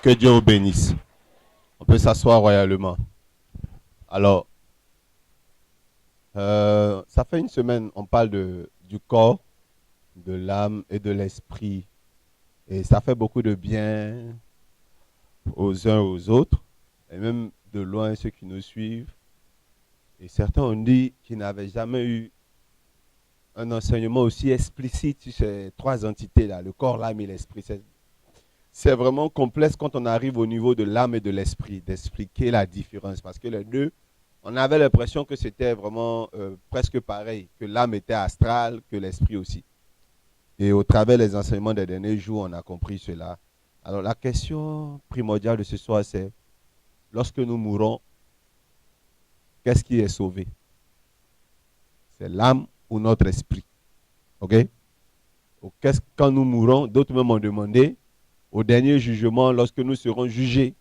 Que Dieu vous bénisse. On peut s'asseoir royalement. Alors, ça fait une semaine, on parle du corps, de l'âme et de l'esprit. Et ça fait beaucoup de bien aux uns aux autres, et même de loin ceux qui nous suivent. Et certains ont dit qu'ils n'avaient jamais eu un enseignement aussi explicite sur ces trois entités-là, le corps, l'âme et l'esprit. C'est vraiment complexe quand on arrive au niveau de l'âme et de l'esprit, d'expliquer la différence. Parce que les deux, on avait l'impression que c'était vraiment presque pareil, que l'âme était astrale, que l'esprit aussi. Et au travers des enseignements des derniers jours, on a compris cela. Alors la question primordiale de ce soir, c'est, lorsque nous mourons, qu'est-ce qui est sauvé? C'est l'âme ou notre esprit? OK? Quand nous mourons, d'autres même ont demandé, au dernier jugement, lorsque nous serons jugés,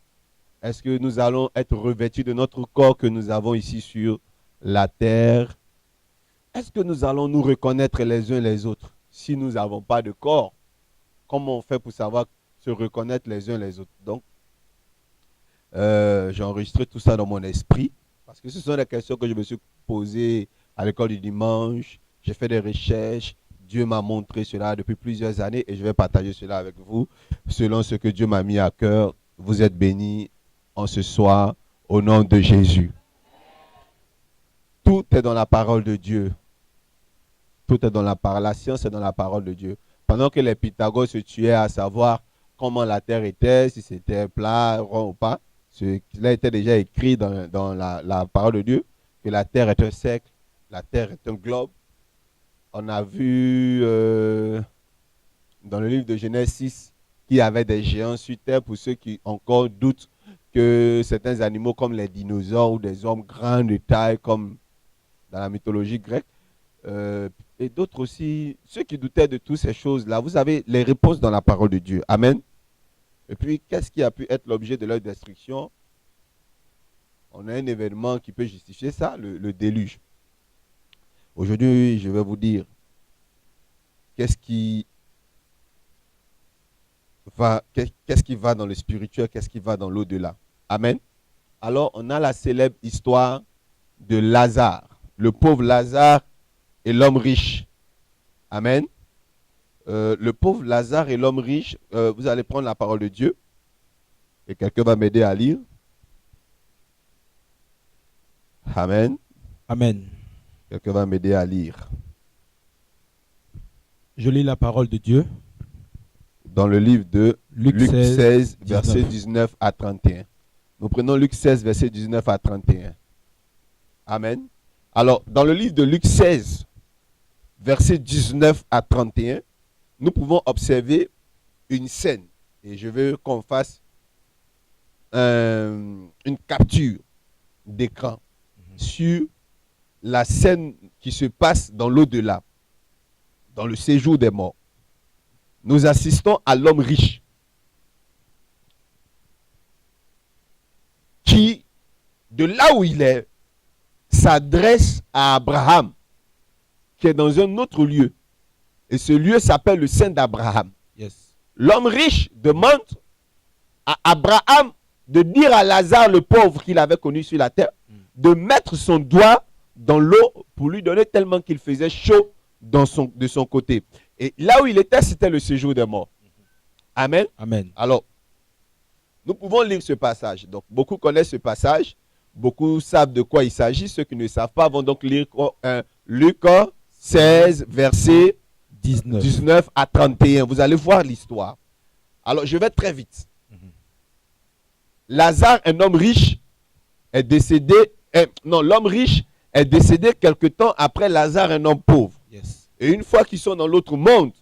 est-ce que nous allons être revêtus de notre corps que nous avons ici sur la terre? Est-ce que nous allons nous reconnaître les uns les autres? Si nous n'avons pas de corps, comment on fait pour savoir se reconnaître les uns les autres? Donc, j'ai enregistré tout ça dans mon esprit, parce que ce sont des questions que je me suis posées à l'école du dimanche. J'ai fait des recherches. Dieu m'a montré cela depuis plusieurs années et je vais partager cela avec vous selon ce que Dieu m'a mis à cœur. Vous êtes bénis en ce soir au nom de Jésus. Tout est dans la parole de Dieu. Tout est dans la parole. La science est dans la parole de Dieu. Pendant que les Pythagores se tuaient à savoir comment la terre était, si c'était plat, rond ou pas, cela était déjà écrit dans la parole de Dieu, que la terre est un cercle, la terre est un globe. On a vu dans le livre de Genèse 6 qu'il y avait des géants sur terre, pour ceux qui encore doutent que certains animaux comme les dinosaures ou des hommes grands de taille comme dans la mythologie grecque, et d'autres aussi, ceux qui doutaient de toutes ces choses-là, vous avez les réponses dans la parole de Dieu. Amen. Et puis, qu'est-ce qui a pu être l'objet de leur destruction? On a un événement qui peut justifier ça, le déluge. Aujourd'hui, je vais vous dire qu'est-ce qui va dans le spirituel, qu'est-ce qui va dans l'au-delà. Amen. Alors, on a la célèbre histoire de Lazare, le pauvre Lazare et l'homme riche. Amen. Le pauvre Lazare et l'homme riche, vous allez prendre la parole de Dieu et quelqu'un va m'aider à lire. Amen. Amen. Quelqu'un va m'aider à lire. Je lis la parole de Dieu. Dans le livre de Luc 16, 19. versets 19 à 31. Nous prenons Luc 16, versets 19 à 31. Amen. Alors, dans le livre de Luc 16, versets 19 à 31, nous pouvons observer une scène. Et je veux qu'on fasse une capture d'écran sur la scène qui se passe dans l'au-delà, dans le séjour des morts. Nous assistons à l'homme riche qui, de là où il est, s'adresse à Abraham, qui est dans un autre lieu. Et ce lieu s'appelle le sein d'Abraham. Yes. L'homme riche demande à Abraham de dire à Lazare, le pauvre qu'il avait connu sur la terre, de mettre son doigt dans l'eau pour lui donner tellement qu'il faisait chaud de son côté. Et là où il était, c'était le séjour des morts. Amen. Amen. Alors, nous pouvons lire ce passage. Donc, beaucoup connaissent ce passage. Beaucoup savent de quoi il s'agit. Ceux qui ne savent pas vont donc lire Luc 16, versets 19 à 31. Vous allez voir l'histoire. Alors, je vais très vite. Lazare, un homme riche, est décédé. L'homme riche est décédé quelque temps après Lazare, un homme pauvre. Yes. Et une fois qu'ils sont dans l'autre monde,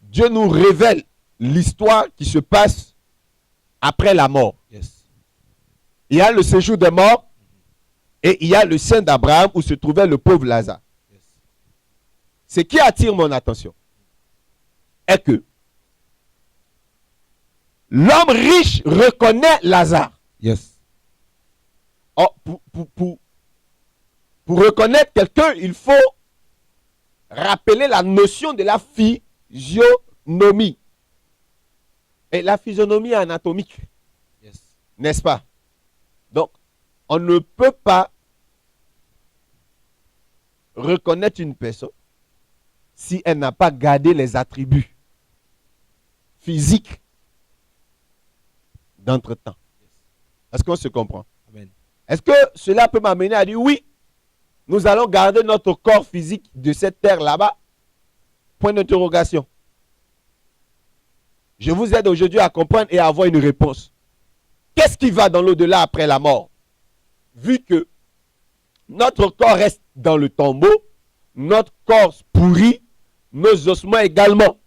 Dieu nous révèle l'histoire qui se passe après la mort. Yes. Il y a le séjour des morts et il y a le sein d'Abraham où se trouvait le pauvre Lazare. Yes. Ce qui attire mon attention est que l'homme riche reconnaît Lazare. Yes. Oh, pour reconnaître quelqu'un, il faut rappeler la notion de la physionomie. Et la physionomie est anatomique, Yes. n'est-ce pas? Donc, on ne peut pas reconnaître une personne si elle n'a pas gardé les attributs physiques d'entre-temps. Est-ce qu'on se comprend? Amen. Est-ce que cela peut m'amener à dire oui, nous allons garder notre corps physique de cette terre là-bas? Point d'interrogation. Je vous aide aujourd'hui à comprendre et à avoir une réponse. Qu'est-ce qui va dans l'au-delà après la mort? Vu que notre corps reste dans le tombeau, notre corps pourrit, nos ossements également.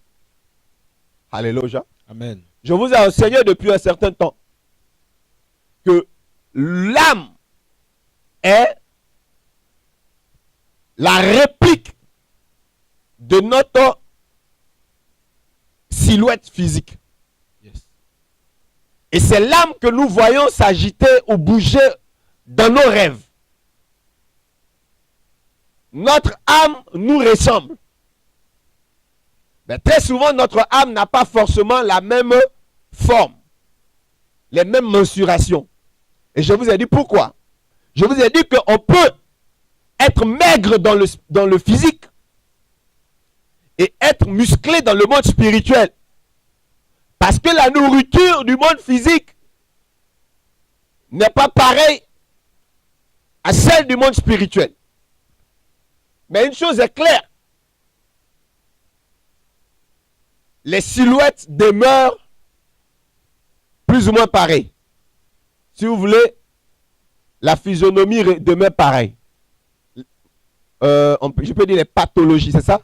Alléluia. Amen. Je vous ai enseigné depuis un certain temps que l'âme est la réplique de notre silhouette physique. Yes. Et c'est l'âme que nous voyons s'agiter ou bouger dans nos rêves. Notre âme nous ressemble. Mais très souvent, notre âme n'a pas forcément la même forme, les mêmes mensurations. Et je vous ai dit pourquoi. Je vous ai dit qu'on peut être maigre dans le physique et être musclé dans le monde spirituel. Parce que la nourriture du monde physique n'est pas pareille à celle du monde spirituel. Mais une chose est claire. Les silhouettes demeurent plus ou moins pareilles. Si vous voulez, la physionomie demeure pareille. Je peux dire les pathologies, c'est ça?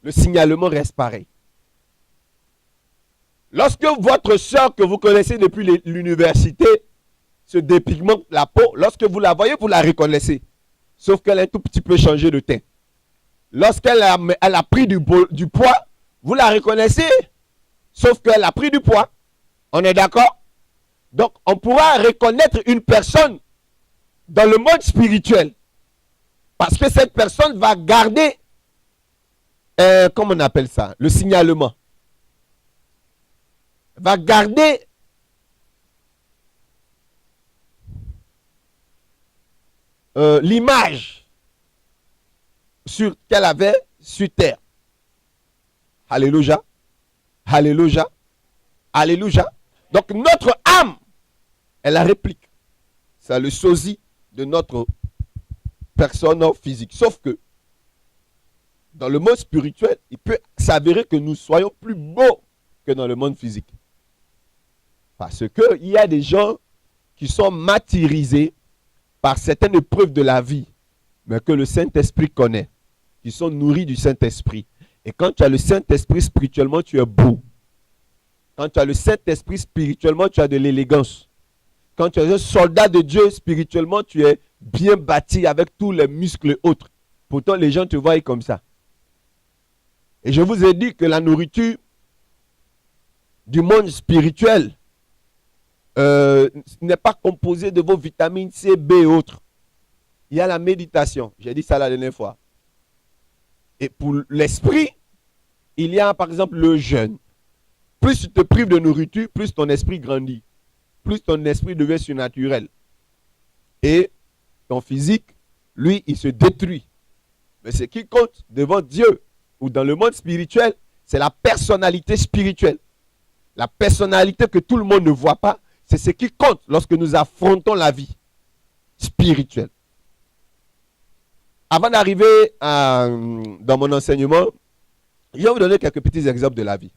Le signalement reste pareil. Lorsque votre soeur que vous connaissez depuis l'université se dépigmente la peau, lorsque vous la voyez, vous la reconnaissez. Sauf qu'elle a un tout petit peu changé de teint. Lorsqu'elle a pris du poids, vous la reconnaissez. Sauf qu'elle a pris du poids. On est d'accord? Donc, on pourra reconnaître une personne dans le monde spirituel. Parce que cette personne va garder, comment on appelle ça? Le signalement. Va garder l'image qu'elle avait sur terre. Alléluia. Alléluia. Alléluia. Donc notre âme est la réplique. C'est le sosie de notre personne physique. Sauf que dans le monde spirituel, il peut s'avérer que nous soyons plus beaux que dans le monde physique. Parce qu'il y a des gens qui sont martyrisés par certaines épreuves de la vie, mais que le Saint-Esprit connaît, qui sont nourris du Saint-Esprit. Et quand tu as le Saint-Esprit spirituellement, tu es beau. Quand tu as le Saint-Esprit spirituellement, tu as de l'élégance. Quand tu es un soldat de Dieu spirituellement, tu es bien bâti avec tous les muscles et autres. Pourtant, les gens te voient comme ça. Et je vous ai dit que la nourriture du monde spirituel n'est pas composée de vos vitamines C, B et autres. Il y a la méditation. J'ai dit ça la dernière fois. Et pour l'esprit, il y a par exemple le jeûne. Plus tu te prives de nourriture, plus ton esprit grandit. Plus ton esprit devient surnaturel. Et ton physique, lui, il se détruit. Mais ce qui compte devant Dieu ou dans le monde spirituel, c'est la personnalité spirituelle. La personnalité que tout le monde ne voit pas, c'est ce qui compte lorsque nous affrontons la vie spirituelle. Avant d'arriver dans mon enseignement, je vais vous donner quelques petits exemples de la vie.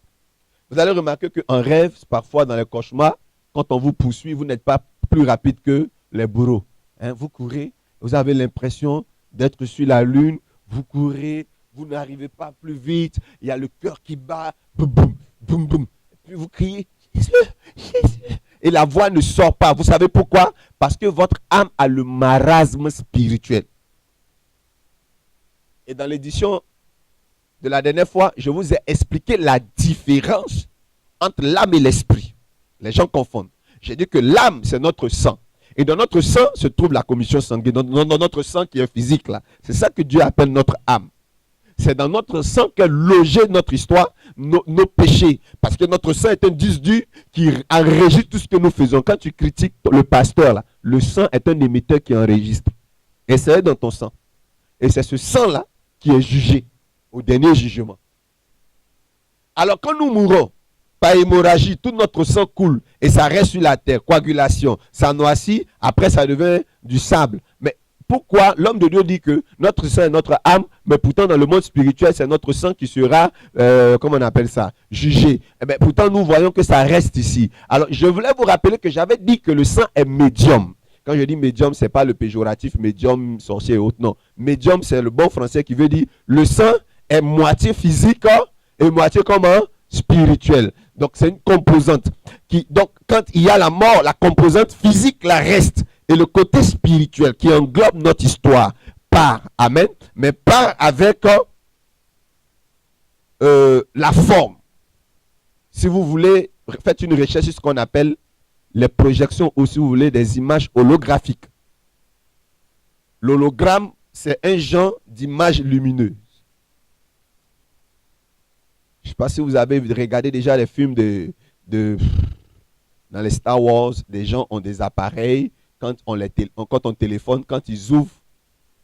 Vous allez remarquer qu'en rêve, parfois dans les cauchemars, quand on vous poursuit, vous n'êtes pas plus rapide que les bourreaux. Hein, vous courez, vous avez l'impression d'être sur la lune, vous courez, vous n'arrivez pas plus vite, il y a le cœur qui bat, boum, boum, boum, boum. Et puis vous criez, et la voix ne sort pas. Vous savez pourquoi? Parce que votre âme a le marasme spirituel. Et dans l'édition de la dernière fois, je vous ai expliqué la différence entre l'âme et l'esprit. Les gens confondent. J'ai dit que l'âme, c'est notre sang. Et dans notre sang se trouve la commission sanguine. Dans notre sang qui est physique là. C'est ça que Dieu appelle notre âme. C'est dans notre sang qu'est logé notre histoire, nos péchés. Parce que notre sang est un disque dur qui enregistre tout ce que nous faisons. Quand tu critiques le pasteur, là, le sang est un émetteur qui enregistre. Et c'est dans ton sang. Et c'est ce sang-là qui est jugé au dernier jugement. Alors quand nous mourons, par hémorragie, tout notre sang coule et ça reste sur la terre, coagulation, ça noircit, après ça devient du sable. Mais pourquoi l'homme de Dieu dit que notre sang est notre âme, mais pourtant dans le monde spirituel, c'est notre sang qui sera, comment on appelle ça, jugé. Eh bien, pourtant, nous voyons que ça reste ici. Alors, je voulais vous rappeler que j'avais dit que le sang est médium. Quand je dis médium, ce n'est pas le péjoratif médium, sorcier et autres, non. Médium, c'est le bon français qui veut dire le sang est moitié physique et moitié comment? Spirituel. Donc, c'est une composante. Donc, quand il y a la mort, la composante physique, la reste. Et le côté spirituel qui englobe notre histoire part. Amen. Mais part avec la forme. Si vous voulez, faites une recherche sur ce qu'on appelle les projections ou si vous voulez des images holographiques. L'hologramme, c'est un genre d'image lumineuse. Je ne sais pas si vous avez regardé déjà les films dans les Star Wars, des gens ont des appareils, quand on téléphone, quand ils ouvrent,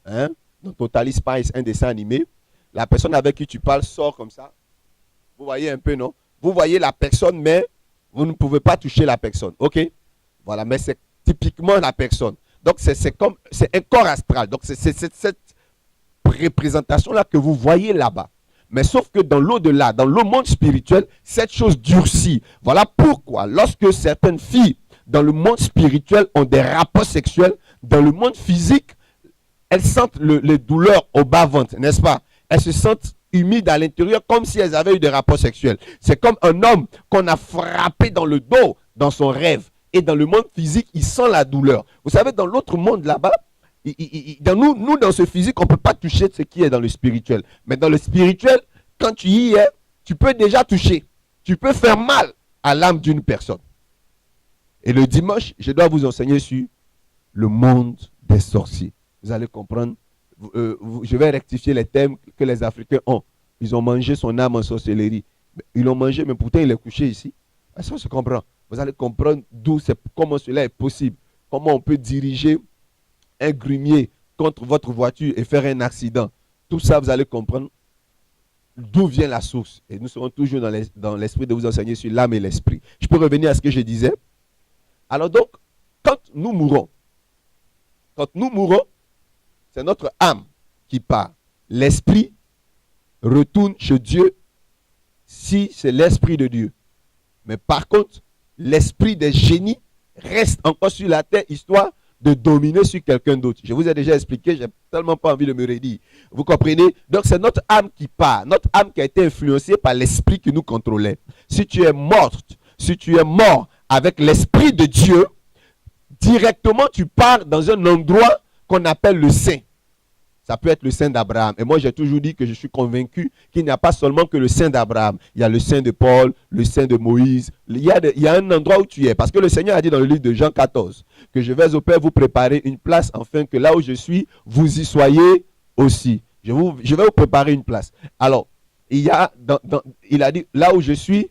hein, dans Totally Spies, un dessin animé, la personne avec qui tu parles sort comme ça. Vous voyez un peu, non? Vous voyez la personne, mais vous ne pouvez pas toucher la personne. OK? Voilà, mais c'est typiquement la personne. Donc, c'est un corps astral. Donc, c'est cette représentation-là que vous voyez là-bas. Mais sauf que dans l'au-delà, dans le monde spirituel, cette chose durcit. Voilà pourquoi, lorsque certaines filles dans le monde spirituel ont des rapports sexuels, dans le monde physique, elles sentent les douleurs au bas-ventre, n'est-ce pas? Elles se sentent humides à l'intérieur comme si elles avaient eu des rapports sexuels. C'est comme un homme qu'on a frappé dans le dos dans son rêve. Et dans le monde physique, il sent la douleur. Vous savez, dans l'autre monde là-bas, nous, dans ce physique, on ne peut pas toucher ce qui est dans le spirituel. Mais dans le spirituel, quand tu y es, tu peux déjà toucher. Tu peux faire mal à l'âme d'une personne. Et le dimanche, je dois vous enseigner sur le monde des sorciers. Vous allez comprendre. Je vais rectifier les thèmes que les Africains ont. Ils ont mangé son âme en sorcellerie. Ils l'ont mangé, mais pourtant il est couché ici. Ça se comprend. Vous allez comprendre comment cela est possible. Comment on peut diriger un grumier contre votre voiture et faire un accident. Tout ça, vous allez comprendre d'où vient la source. Et nous serons toujours dans l'esprit de vous enseigner sur l'âme et l'esprit. Je peux revenir à ce que je disais. Alors donc, quand nous mourons, c'est notre âme qui part. L'esprit retourne chez Dieu si c'est l'esprit de Dieu. Mais par contre, l'esprit des génies reste encore sur la terre, histoire de dominer sur quelqu'un d'autre. Je vous ai déjà expliqué, je n'ai tellement pas envie de me redire. Vous comprenez? Donc c'est notre âme qui part, notre âme qui a été influencée par l'esprit qui nous contrôlait. Si tu es mort avec l'esprit de Dieu, directement tu pars dans un endroit qu'on appelle le Saint. Ça peut être le Saint d'Abraham. Et moi, j'ai toujours dit que je suis convaincu qu'il n'y a pas seulement que le Saint d'Abraham. Il y a le Saint de Paul, le Saint de Moïse. Il y a un endroit où tu es. Parce que le Seigneur a dit dans le livre de Jean 14 que je vais au Père vous préparer une place afin que là où je suis, vous y soyez aussi. Je vais vous préparer une place. Alors, il a dit là où je suis,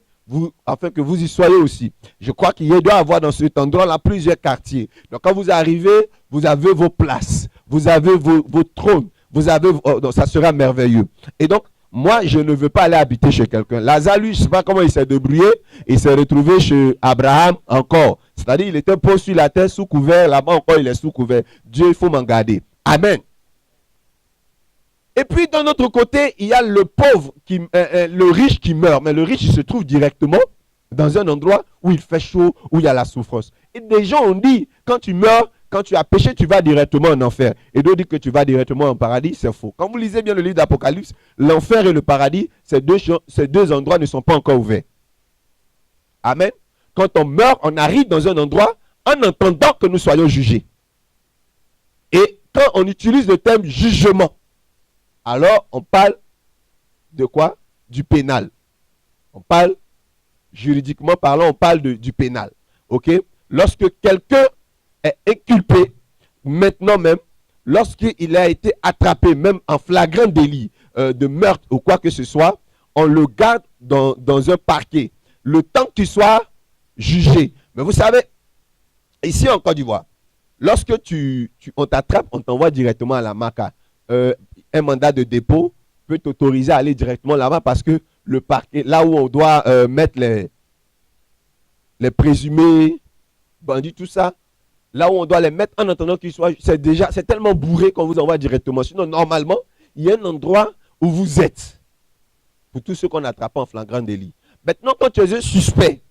afin que vous y soyez aussi. Je crois qu'il doit y avoir dans cet endroit-là plusieurs quartiers. Donc quand vous arrivez, vous avez vos places, vous avez vos trônes, donc ça sera merveilleux. Et donc, moi, je ne veux pas aller habiter chez quelqu'un. Lazare, lui, je ne sais pas comment il s'est débrouillé, il s'est retrouvé chez Abraham encore. C'est-à-dire, il était posé sur la terre sous couvert, là-bas encore, il est sous couvert. Dieu, il faut m'en garder. Amen. Et puis, d'un autre côté, il y a le pauvre, le riche qui meurt. Mais le riche, il se trouve directement dans un endroit où il fait chaud, où il y a la souffrance. Et des gens ont dit, quand tu meurs, quand tu as péché, tu vas directement en enfer. Et d'autres disent que tu vas directement en paradis, c'est faux. Quand vous lisez bien le livre d'Apocalypse, l'enfer et le paradis, ces deux endroits ne sont pas encore ouverts. Amen. Quand on meurt, on arrive dans un endroit en entendant que nous soyons jugés. Et quand on utilise le terme jugement, alors on parle de quoi? Du pénal. On parle, juridiquement parlant, on parle du pénal. Ok? Lorsque quelqu'un est inculpé, maintenant même, lorsqu'il a été attrapé, même en flagrant délit, de meurtre ou quoi que ce soit, on le garde dans un parquet. Le temps qu'il soit jugé. Mais vous savez, ici en Côte d'Ivoire, lorsque on t'attrape, on t'envoie directement à la MACA. Un mandat de dépôt peut t'autoriser à aller directement là-bas parce que le parquet, là où on doit mettre les présumés, bandits, tout ça, là où on doit les mettre en attendant qu'ils soient, c'est tellement bourré qu'on vous envoie directement. Sinon, normalement, il y a un endroit où vous êtes. Pour tous ceux qu'on attrape en flagrant délit. Maintenant, quand tu es un suspect,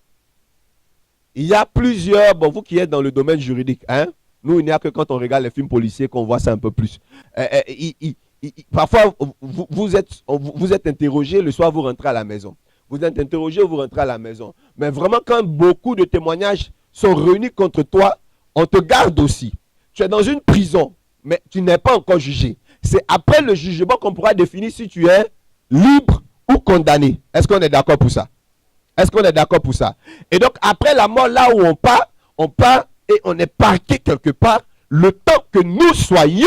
il y a plusieurs, bon, vous qui êtes dans le domaine juridique, hein, nous, il n'y a que quand on regarde les films policiers qu'on voit ça un peu plus. Parfois, vous êtes interrogé, le soir, vous rentrez à la maison. Vous êtes interrogé, vous rentrez à la maison. Mais vraiment, quand beaucoup de témoignages sont réunis contre toi, on te garde aussi. Tu es dans une prison, mais tu n'es pas encore jugé. C'est après le jugement qu'on pourra définir si tu es libre ou condamné. Est-ce qu'on est d'accord pour ça? Est-ce qu'on est d'accord pour ça? Et donc, après la mort, là où on part et on est parqué quelque part, le temps que nous soyons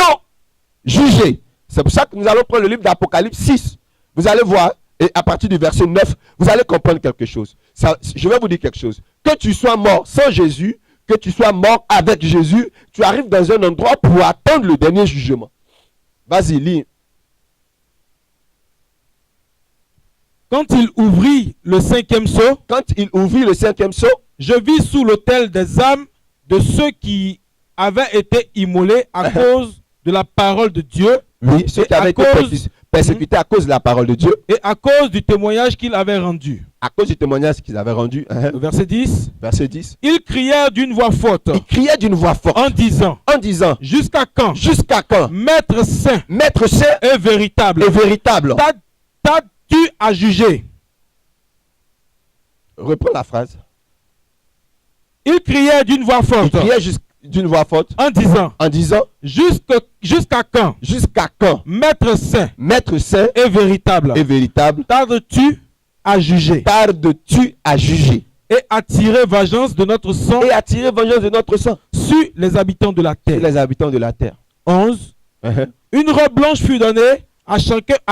jugés. C'est pour ça que nous allons prendre le livre d'Apocalypse 6. Vous allez voir, et à partir du verset 9, vous allez comprendre quelque chose. Ça, je vais vous dire quelque chose. Que tu sois mort sans Jésus, que tu sois mort avec Jésus, tu arrives dans un endroit pour attendre le dernier jugement. Vas-y, lis. Quand il ouvrit le cinquième sceau, je vis sous l'autel des âmes de ceux qui avaient été immolés à cause de la parole de Dieu. Oui, ceux qui avaient été persécutés à cause de la parole de Dieu. Et à cause du témoignage qu'ils avaient rendu. À cause du témoignage qu'ils avaient rendu. Verset 10. Verset 10. Ils crièrent d'une voix forte. En disant. Jusqu'à quand? Maître saint. Et véritable. T'as-tu à juger? Reprends la phrase. Ils crièrent d'une voix forte. En disant. Jusqu'à quand? Maître saint. Et véritable. Tardes-tu à juger? Et à tirer vengeance de notre sang. Sur les habitants de la terre. 11. Une robe blanche fut donnée à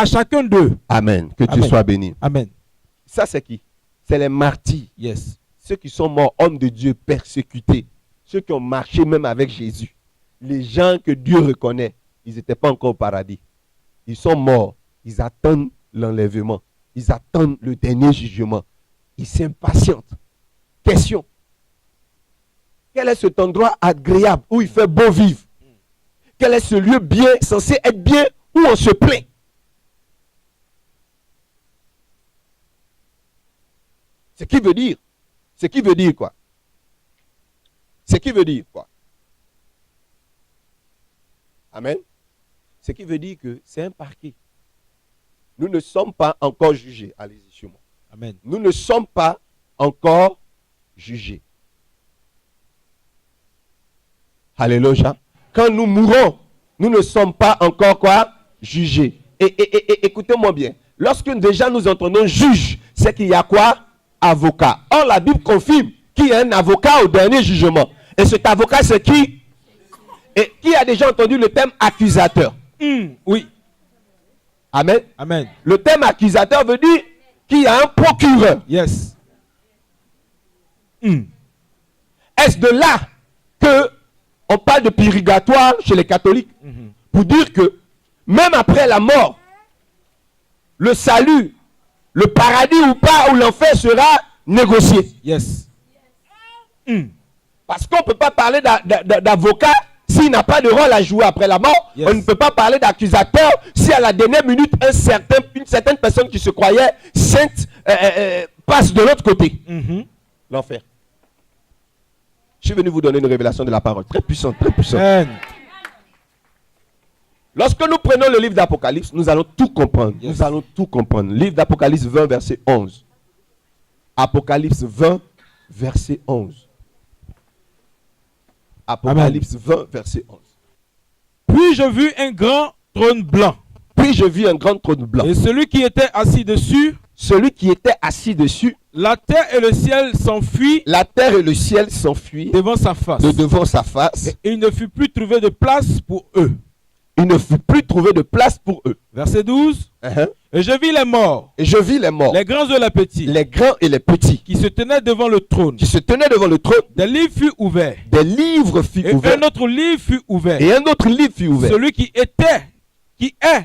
chacun d'eux. Amen. Que tu sois béni. Amen. Ça, c'est qui? C'est les martyrs. Yes. Ceux qui sont morts, hommes de Dieu persécutés. Ceux qui ont marché même avec Jésus. Les gens que Dieu reconnaît, ils n'étaient pas encore au paradis. Ils sont morts. Ils attendent l'enlèvement. Ils attendent le dernier jugement. Ils s'impatientent. Question. Quel est cet endroit agréable où il fait beau vivre? Quel est ce lieu bien, censé être bien, où on se plaint? Ce qui veut dire quoi? Amen. Ce qui veut dire que c'est un parquet. Nous ne sommes pas encore jugés. Allez-y sur moi. Amen. Nous ne sommes pas encore jugés. Alléluia. Quand nous mourrons, nous ne sommes pas encore quoi? Jugés. Et écoutez-moi bien. Lorsque déjà nous entendons juge, c'est qu'il y a quoi? Avocat. Or, la Bible confirme qu'il y a un avocat au dernier jugement. Et cet avocat, c'est qui? Et qui a déjà entendu le terme accusateur? Oui. Amen. Amen. Le terme accusateur veut dire qu'il y a un procureur. Yes. Est-ce de là que on parle de purgatoire chez les catholiques? Pour dire que même après la mort, le salut, le paradis ou pas, ou l'enfer sera négocié. Yes. Parce qu'on ne peut pas parler d'avocat s'il n'a pas de rôle à jouer après la mort. Yes. On ne peut pas parler d'accusateur si à la dernière minute, une certaine personne qui se croyait sainte passe de l'autre côté. L'enfer. Je suis venu vous donner une révélation de la parole. Très puissante, très puissante. Amen. Lorsque nous prenons le livre d'Apocalypse, nous allons tout comprendre. Yes. Nous allons tout comprendre. Livre d'Apocalypse 20, verset 11. Apocalypse 20, verset 11. Apocalypse 20, verset 11. Puis je vis un grand trône blanc. Et celui qui était assis dessus. La terre et le ciel s'enfuient. Devant sa face. Et il ne fut plus trouvé de place pour eux. Il ne fut plus trouvé de place pour eux. Verset 12. Et je vis les morts. Et je vis les morts. Les grands et les petits. Les grands et les petits. Qui se tenaient devant le trône. Qui se tenaient devant le trône. Des livres furent ouverts. Des livres furent ouverts. Et un autre livre fut ouvert. Et un autre livre fut ouvert. Celui qui est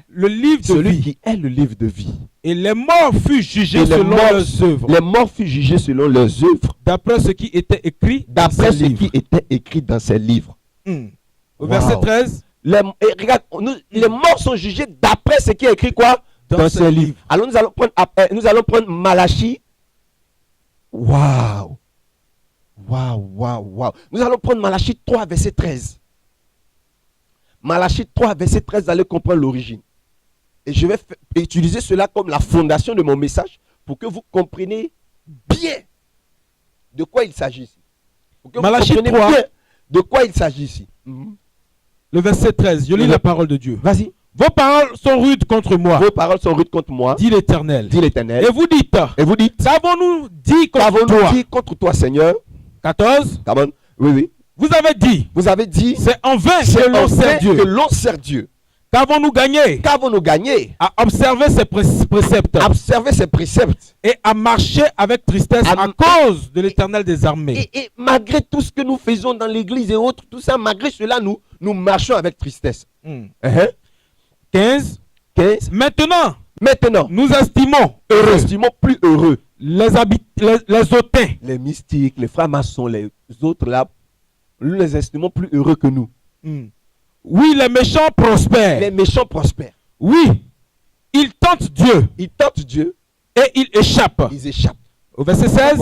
le livre de vie. Celui qui est le livre de vie. Et les morts furent jugés selon leurs œuvres. Les morts furent jugés selon leurs œuvres. D'après ce qui était écrit dans ces livres. D'après ce qui était écrit dans ces livres. Au verset 13. Regarde, les morts sont jugés d'après ce qui est écrit quoi? Dans ces livres. Alors nous allons prendre Malachie. Waouh. Nous allons prendre Malachie 3, verset 13. Malachie 3, verset 13, vous allez comprendre l'origine. Et je vais utiliser cela comme la fondation de mon message pour que vous compreniez bien de quoi il s'agit ici. Pour que Malachie vous compreniez 3, bien de quoi il s'agit ici. Le verset 13, je lis la parole de Dieu. Vas-y. Vos paroles sont rudes contre moi. Vos paroles sont rudes contre moi. Dit l'Éternel. Dit l'Éternel. Et vous dites. Qu'avons-nous dit contre toi, Seigneur? 14. Come on. Oui. Vous avez dit. C'est en vain que l'on sert Dieu. Qu'avons-nous gagné? À observer ses préceptes. Et à marcher avec tristesse à cause de l'Éternel des armées. Et malgré tout ce que nous faisons dans l'église et autres, tout ça, malgré cela, nous marchons avec tristesse. 15. Maintenant, nous estimons plus heureux les hautains, les mystiques, les francs-maçons, les autres là, nous les estimons plus heureux que nous. Oui, les méchants prospèrent. Oui, ils tentent Dieu. Et ils échappent. Au verset 16.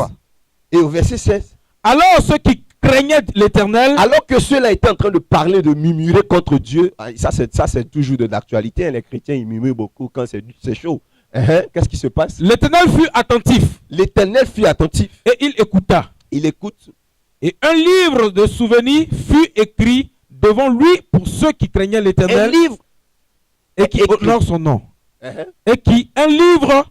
Et au verset 16. Alors ceux qui craignaient l'Éternel. Alors que ceux-là étaient en train de parler, de murmurer contre Dieu. Ça c'est toujours de l'actualité. Hein. Les chrétiens, ils murmurent beaucoup quand c'est chaud. Qu'est-ce qui se passe? L'Éternel fut attentif. Et il écouta. Il écoute. Et un livre de souvenirs fut écrit devant lui pour ceux qui craignaient l'Éternel et qui honorent son nom. Et un livre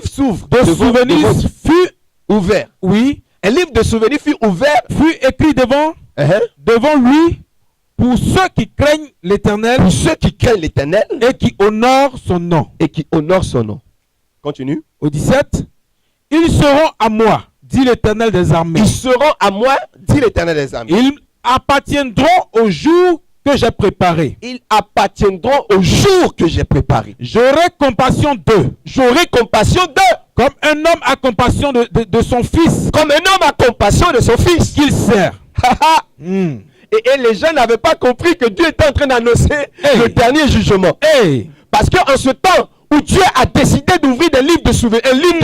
s'ouvre de souvenirs fut ouvert. Oui. Un livre de souvenirs fut ouvert. Fut écrit devant lui pour ceux qui craignent l'Éternel. Et qui honorent son nom. Continue. Au 17. Ils seront à moi, dit l'Éternel des armées. Ils appartiendront au jour que j'ai préparé. J'aurai compassion d'eux. Comme un homme a compassion de son fils. Qu'il sert. Et les gens n'avaient pas compris que Dieu était en train d'annoncer le dernier jugement. Parce qu'en ce temps où Dieu a décidé d'ouvrir un livre de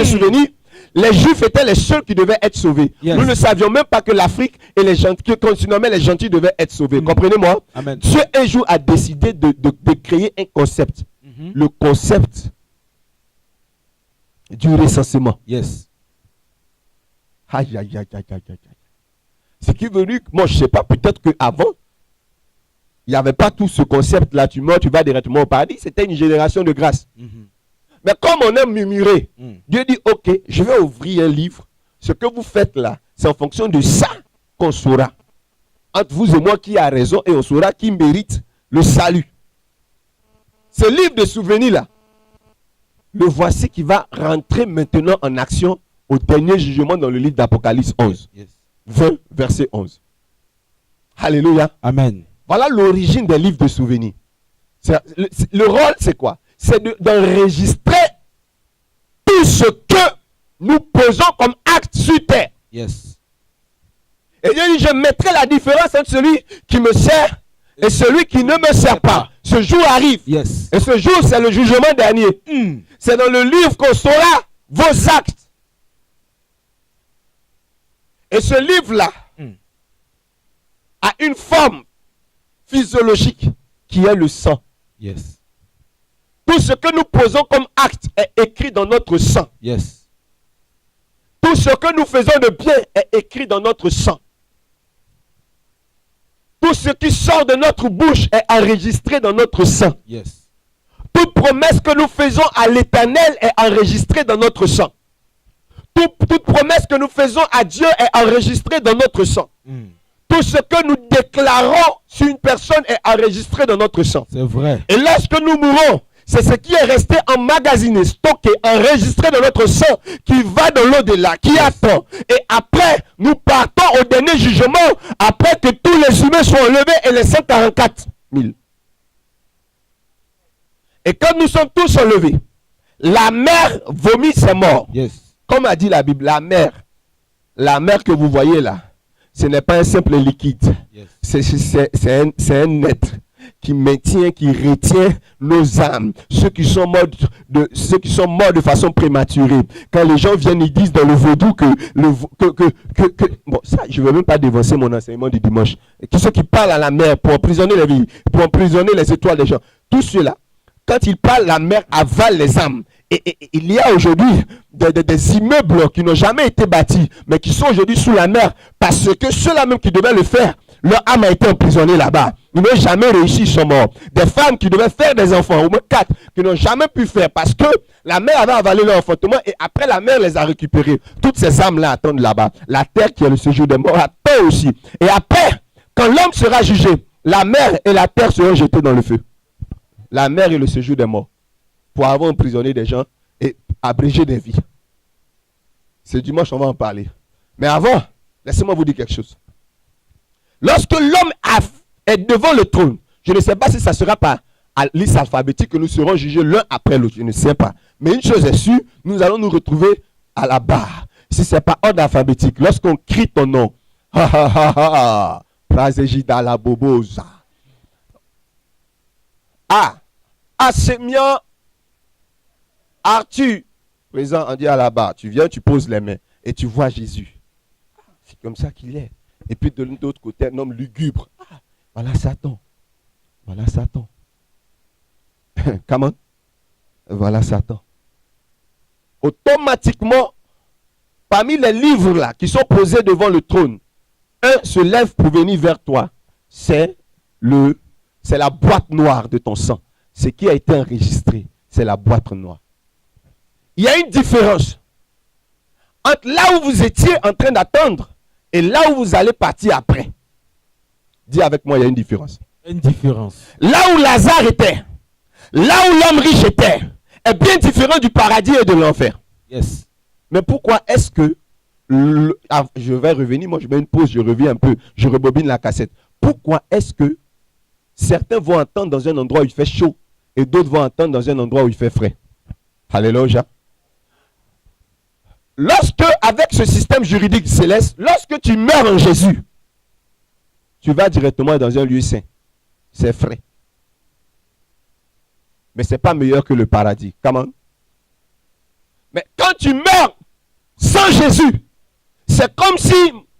souvenirs, les Juifs étaient les seuls qui devaient être sauvés. Nous ne savions même pas que l'Afrique et les gentils, que continuellement les gentils devaient être sauvés. Comprenez-moi? Dieu un jour a décidé de créer un concept. Le concept du recensement. Ce qui est venu, moi je ne sais pas, peut-être qu'avant, il n'y avait pas tout ce concept-là. Tu meurs, tu vas directement au paradis. C'était une génération de grâce. Mais comme on aime murmurer, Dieu dit, ok, je vais ouvrir un livre. Ce que vous faites là, c'est en fonction de ça qu'on saura. Entre vous et moi qui a raison et on saura qui mérite le salut. Ce livre de souvenirs là, le voici qui va rentrer maintenant en action au dernier jugement dans le livre d'Apocalypse 11. 20, verset 11. Alléluia. Amen. Voilà l'origine des livres de souvenirs. Le rôle, c'est quoi? C'est d'enregistrer tout ce que nous posons comme acte sur terre. Et Dieu dit, je mettrai la différence entre celui qui me sert et celui qui ne me sert pas. Ce jour arrive. Et ce jour, c'est le jugement dernier. C'est dans le livre qu'on saura vos actes. Et ce livre-là a une forme physiologique qui est le sang. Tout ce que nous posons comme acte est écrit dans notre sang. Tout ce que nous faisons de bien est écrit dans notre sang. Tout ce qui sort de notre bouche est enregistré dans notre sang. Toute promesse que nous faisons à l'Éternel est enregistrée dans notre sang. Toute promesse que nous faisons à Dieu est enregistrée dans notre sang. Tout ce que nous déclarons sur une personne est enregistré dans notre sang. C'est vrai. Et lorsque nous mourons, c'est ce qui est resté emmagasiné, stocké, enregistré dans notre sang, qui va dans l'au-delà, qui attend. Et après, nous partons au dernier jugement, après que tous les humains soient enlevés et les 144 000. Et quand nous sommes tous enlevés, la mer vomit ses morts. Yes. Comme a dit la Bible, la mer que vous voyez là, ce n'est pas un simple liquide. Yes. C'est un être qui maintient, qui retient nos âmes. Ceux qui sont morts de façon prématurée. Quand les gens viennent, ils disent dans le vaudou bon, ça, je ne veux même pas dévancer mon enseignement du dimanche. Ceux qui parlent à la mer pour emprisonner les vies, pour emprisonner les étoiles des gens. Tous ceux-là, quand ils parlent, la mer avale les âmes. Et il y a aujourd'hui des immeubles qui n'ont jamais été bâtis, mais qui sont aujourd'hui sous la mer, parce que ceux-là même qui devaient le faire, leur âme a été emprisonnée là-bas. Ils n'ont jamais réussi, ils sont morts. Des femmes qui devaient faire des enfants, au moins 4, qui n'ont jamais pu faire, parce que la mer avait avalé leur enfantement, et après la mer les a récupérés. Toutes ces âmes-là attendent là-bas. La terre qui est le séjour des morts attend aussi. Et après, quand l'homme sera jugé, la mer et la terre seront jetées dans le feu. La mer et le séjour des morts, pour avoir emprisonné des gens et abréger des vies. Ce dimanche, on va en parler. Mais avant, laissez-moi vous dire quelque chose. Lorsque l'homme est devant le trône, je ne sais pas si ça sera par liste alphabétique que nous serons jugés l'un après l'autre, je ne sais pas. Mais une chose est sûre, nous allons nous retrouver à la barre. Si ce n'est pas ordre alphabétique, lorsqu'on crie ton nom, ha ha ha ha, Prazégida la bobosa. Assémian, Arthur, présent, on dit à la barre, tu viens, tu poses les mains et tu vois Jésus. C'est comme ça qu'il est. Et puis de l'autre côté, un homme lugubre. Voilà Satan. Voilà Satan. Come on. Voilà Satan. Automatiquement, parmi les livres là qui sont posés devant le trône, un se lève pour venir vers toi. C'est la boîte noire de ton sang. Ce qui a été enregistré, c'est la boîte noire. Il y a une différence entre là où vous étiez en train d'attendre et là où vous allez partir après. Dis avec moi, il y a une différence. Une différence. Là où Lazare était, là où l'homme riche était, est bien différent du paradis et de l'enfer. Yes. Mais pourquoi est-ce que, je vais revenir, moi je mets une pause, je reviens un peu, je rebobine la cassette. Pourquoi est-ce que certains vont entendre dans un endroit où il fait chaud et d'autres vont entendre dans un endroit où il fait frais? Alléluia. Lorsque, avec ce système juridique céleste, lorsque tu meurs en Jésus, tu vas directement dans un lieu saint. C'est frais. Mais ce n'est pas meilleur que le paradis. Come on. Mais quand tu meurs sans Jésus, c'est comme si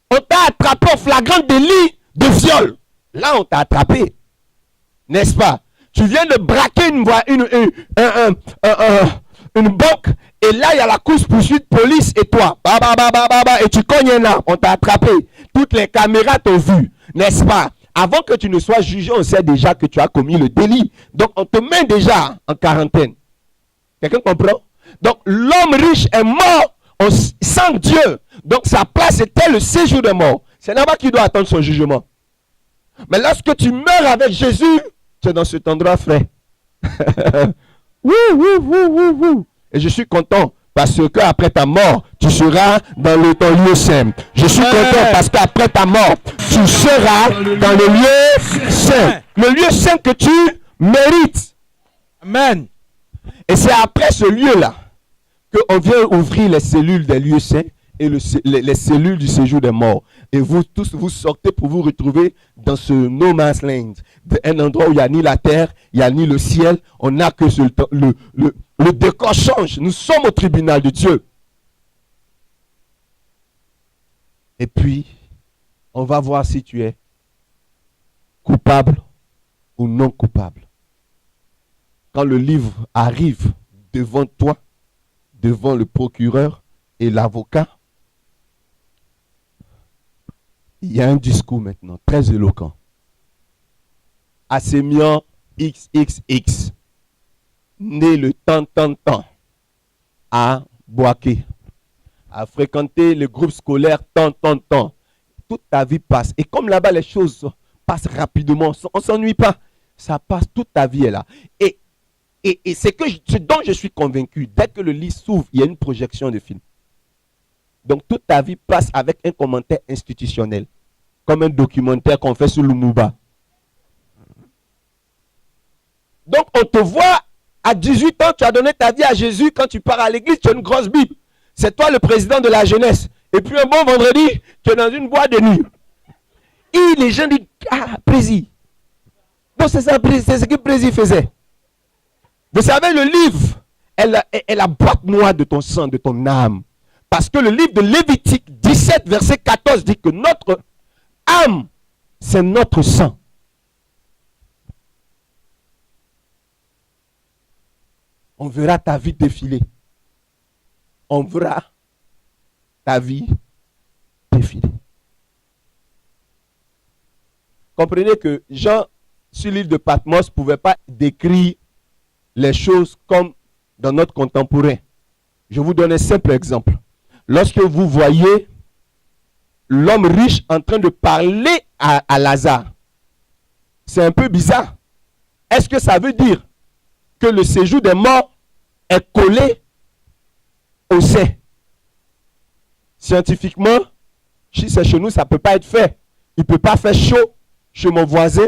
on t'a attrapé au flagrant délit de viol. Là, on t'a attrapé. N'est-ce pas? Tu viens de braquer une banque et là, il y a la course-poursuite, police et toi. Et tu cognes un arbre, on t'a attrapé. Toutes les caméras t'ont vu. N'est-ce pas? Avant que tu ne sois jugé, on sait déjà que tu as commis le délit. Donc, on te met déjà en quarantaine. Quelqu'un comprend? Donc, l'homme riche est mort sans Dieu. Donc, sa place était le séjour des morts. C'est là-bas qu'il doit attendre son jugement. Mais lorsque tu meurs avec Jésus, tu es dans cet endroit frais. Et je suis content parce que après ta mort, tu seras dans ton lieu saint. Je suis content parce qu'après ta mort, tu seras dans le lieu saint. Le lieu saint que tu mérites. Amen. Et c'est après ce lieu-là qu'on vient ouvrir les cellules des lieux saints et les cellules du séjour des morts. Et vous tous, vous sortez pour vous retrouver dans ce no man's land. Un endroit où il n'y a ni la terre, il n'y a ni le ciel. On n'a que le décor change. Nous sommes au tribunal de Dieu. Et puis, on va voir si tu es coupable ou non coupable. Quand le livre arrive devant toi, devant le procureur et l'avocat, il y a un discours maintenant très éloquent. Assémian XXX, né le temps, à Boaké, a fréquenté le groupe scolaire tant. toute ta vie passe. Et comme là-bas, les choses passent rapidement, on ne s'ennuie pas. Ça passe, toute ta vie est là. Et ce dont je suis convaincu, dès que le lit s'ouvre, il y a une projection de film. Donc toute ta vie passe avec un commentaire institutionnel, comme un documentaire qu'on fait sur Lumumba. Donc on te voit, à 18 ans, tu as donné ta vie à Jésus, quand tu pars à l'église, tu as une grosse Bible. C'est toi le président de la jeunesse. Et puis un bon vendredi, tu es dans une boîte de nuit. Et les gens disent, ah, Prési. Donc c'est ça, c'est ce que Prési faisait. Vous savez, le livre est la boîte noire de ton sang, de ton âme. Parce que le livre de Lévitique 17, verset 14 dit que notre âme, c'est notre sang. On verra ta vie défiler. On verra ta vie défiler. Comprenez que Jean, sur l'île de Patmos, ne pouvait pas décrire les choses comme dans notre contemporain. Je vous donne un simple exemple. Lorsque vous voyez l'homme riche en train de parler à Lazare, c'est un peu bizarre. Est-ce que ça veut dire que le séjour des morts est collé au sein? Scientifiquement, si c'est chez nous, ça ne peut pas être fait. Il ne peut pas faire chaud chez mon voisin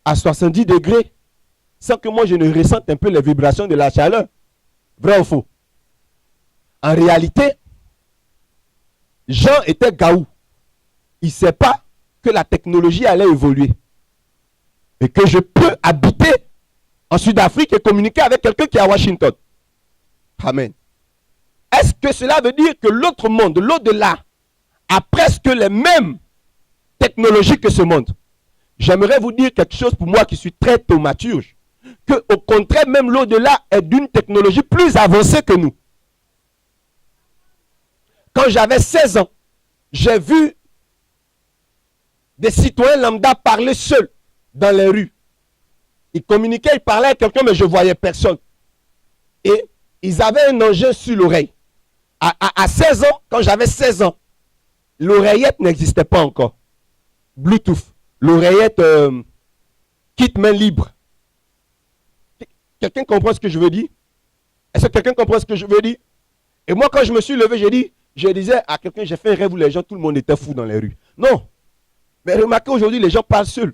à 70 degrés sans que moi je ne ressente un peu les vibrations de la chaleur. Vrai ou faux? En réalité, Jean était gaou. Il ne sait pas que la technologie allait évoluer. Et que je peux habiter en Sud-Afrique et communiquer avec quelqu'un qui est à Washington. Amen. Est-ce que cela veut dire que l'autre monde, l'au-delà, a presque les mêmes technologies que ce monde? J'aimerais vous dire quelque chose pour moi qui suis très thaumaturge. Que au contraire, même l'au-delà est d'une technologie plus avancée que nous. Quand j'avais 16 ans, j'ai vu des citoyens lambda parler seuls dans les rues. Ils communiquaient, ils parlaient à quelqu'un, mais je ne voyais personne. Et ils avaient un engin sur l'oreille. À 16 ans, quand j'avais 16 ans, l'oreillette n'existait pas encore. Bluetooth. L'oreillette kit main libre. Quelqu'un comprend ce que je veux dire? Est-ce que quelqu'un comprend ce que je veux dire? Et moi, quand je me suis levé, je disais à quelqu'un, j'ai fait un rêve où les gens, tout le monde était fou dans les rues. Non. Mais remarquez, aujourd'hui, les gens parlent seuls.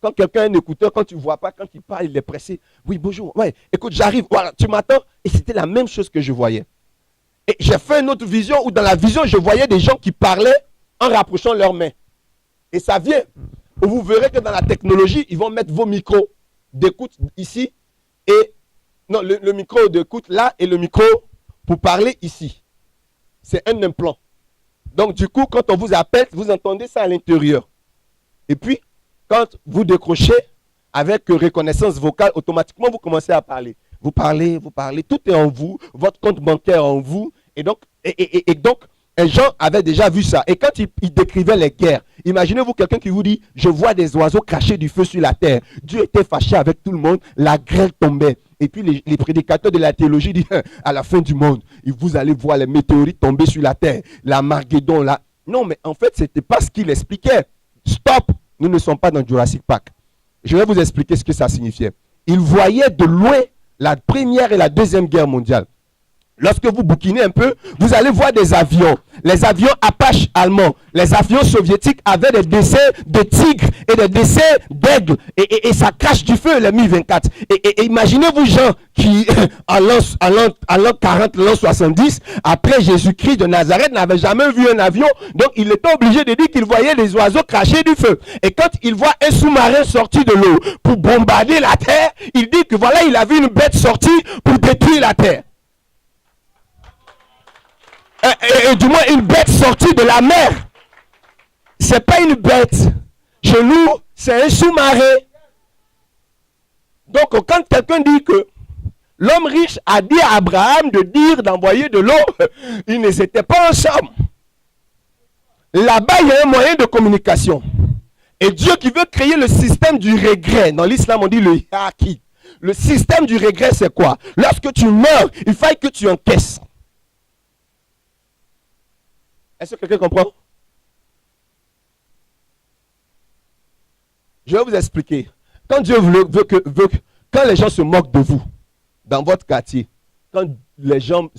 Quand quelqu'un a un écouteur, quand tu ne vois pas, quand il parle, il est pressé. Oui, bonjour. Ouais, écoute, j'arrive. Voilà, tu m'attends? Et c'était la même chose que je voyais. Et j'ai fait une autre vision où dans la vision, je voyais des gens qui parlaient en rapprochant leurs mains. Et ça vient. Vous verrez que dans la technologie, ils vont mettre vos micros d'écoute ici. Et non, le micro d'écoute là et le micro pour parler ici. C'est un implant. Donc du coup, quand on vous appelle, vous entendez ça à l'intérieur. Et puis, quand vous décrochez avec reconnaissance vocale, automatiquement, vous commencez à parler. Vous parlez, tout est en vous, votre compte bancaire est en vous. Et donc, Jean avait déjà vu ça. Et quand il décrivait les guerres, imaginez-vous quelqu'un qui vous dit, je vois des oiseaux cracher du feu sur la terre. Dieu était fâché avec tout le monde, la grêle tombait. Et puis les prédicateurs de la théologie disent, à la fin du monde, vous allez voir les météorites tomber sur la terre, l'Armageddon là. Non, mais en fait, ce n'était pas ce qu'il expliquait. Stop, nous ne sommes pas dans Jurassic Park. Je vais vous expliquer ce que ça signifiait. Il voyait de loin la première et la deuxième guerre mondiale. Lorsque vous bouquinez un peu, vous allez voir des avions. Les avions Apache allemands, les avions soviétiques avaient des dessins de tigres et des dessins d'aigles. Et ça crache du feu, les Mi-24. Et imaginez-vous gens qui, en l'an 40, l'an 70, après Jésus-Christ de Nazareth, n'avaient jamais vu un avion. Donc, il était obligé de dire qu'il voyait des oiseaux cracher du feu. Et quand il voit un sous-marin sorti de l'eau pour bombarder la terre, il dit que voilà, il a vu une bête sortie pour détruire la terre. Et du moins une bête sortie de la mer. C'est pas une bête. Chez nous, c'est un sous-marin. Donc quand quelqu'un dit que l'homme riche a dit à Abraham d'envoyer de l'eau, ils ne s'étaient pas ensemble. Là-bas, il y a un moyen de communication. Et Dieu qui veut créer le système du regret. Dans l'islam, on dit le haki. Le système du regret, c'est quoi? Lorsque tu meurs, il faut que tu encaisses. Est-ce que quelqu'un comprend? Je vais vous expliquer. Quand Dieu quand les gens se moquent de vous, dans votre quartier, quand les gens